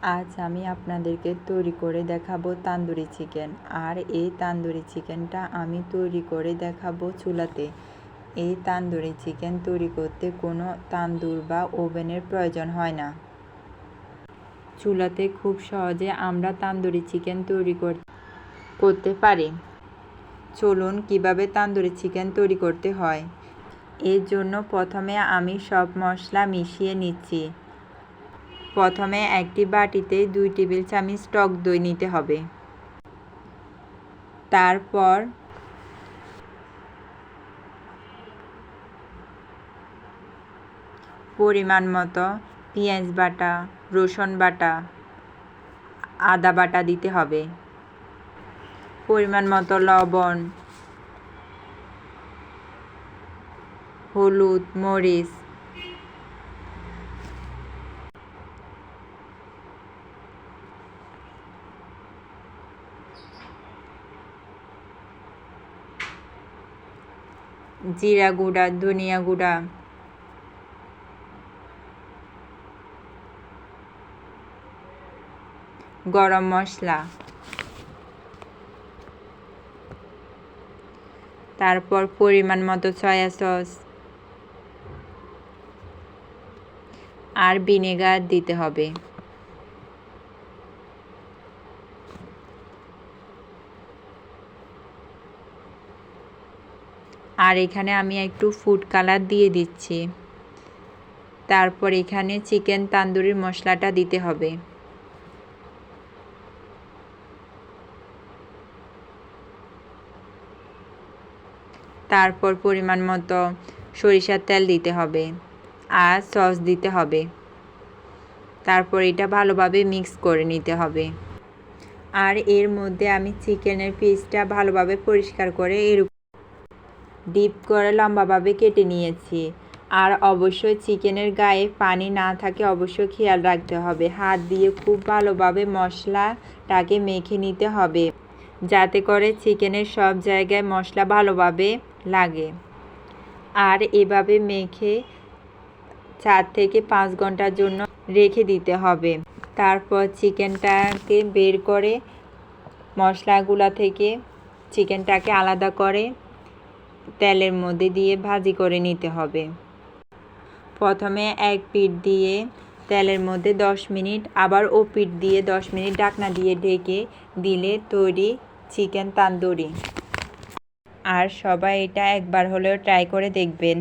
আজ আমি আপনাদেরকে তৈরি করে দেখাবো তান্দুরি চিকেন। আর এই তান্দুরি চিকেনটা আমি তৈরি করে দেখাবো চুলাতে। এই তান্দুরি চিকেন তৈরি করতে কোনো তান্দুর বা ওভেনের প্রয়োজন হয় না। চুলাতে খুব সহজে আমরা তান্দুরি চিকেন তৈরি করতে পারি। চলুন কিভাবে তান্দুরি চিকেন তৈরি করতে হয়। এর জন্য প্রথমে আমি সব মশলা মিশিয়ে নিচ্ছি। প্রথমে একটি বাটিতে 2 টেবিল চামচ টক দই নিতে হবে। তারপর পরিমাণ মতো পেঁয়াজ বাটা, রসুন বাটা, আদা বাটা দিতে হবে। পরিমাণ মতো লবণ, হলুদ, মরিচ, জিরা গুঁড়া, ধনিয়া গুঁড়া, গরম মশলা, তারপর পরিমাণ মতো সয়া সস আর ভিনেগার দিতে হবে। আর এখানে আমি একটু ফুড কালার দিয়ে দিচ্ছি। তারপর এখানে চিকেন তান্দুরির মশলাটা দিতে হবে। তারপর পরিমাণ মতো সরিষার তেল দিতে হবে আর সস দিতে হবে। তারপর এটা ভালোভাবে মিক্স করে নিতে হবে। আর এর মধ্যে আমি চিকেনের পিসটা ভালোভাবে পরিষ্কার করে ডিপ করে লম্বাভাবে কেটে নিয়েছি। আর অবশ্যই চিকেনের গায়ে পানি না থাকে অবশ্যই খেয়াল রাখতে হবে। হাত দিয়ে খুব ভালোভাবে মশলাটাকে মেখে নিতে হবে, যাতে করে চিকেনের সব জায়গায় মশলা ভালোভাবে লাগে। আর এভাবে মেখে 4 থেকে 5 ঘন্টার জন্য রেখে দিতে হবে। তারপর চিকেনটাকে বের করে মশলাগুলা থেকে চিকেনটাকে আলাদা করে তেলের মধ্যে দিয়ে ভাজি করে নিতে হবে। প্রথমে এক পিঠ দিয়ে তেলের মধ্যে 10 মিনিট, আবার ও পিঠ দিয়ে 10 মিনিট ঢাকনা দিয়ে ঢেকে দিলে তৈরি চিকেন তান্দুরি। আর সবাই এটা একবার হলেও ট্রাই করে দেখবেন।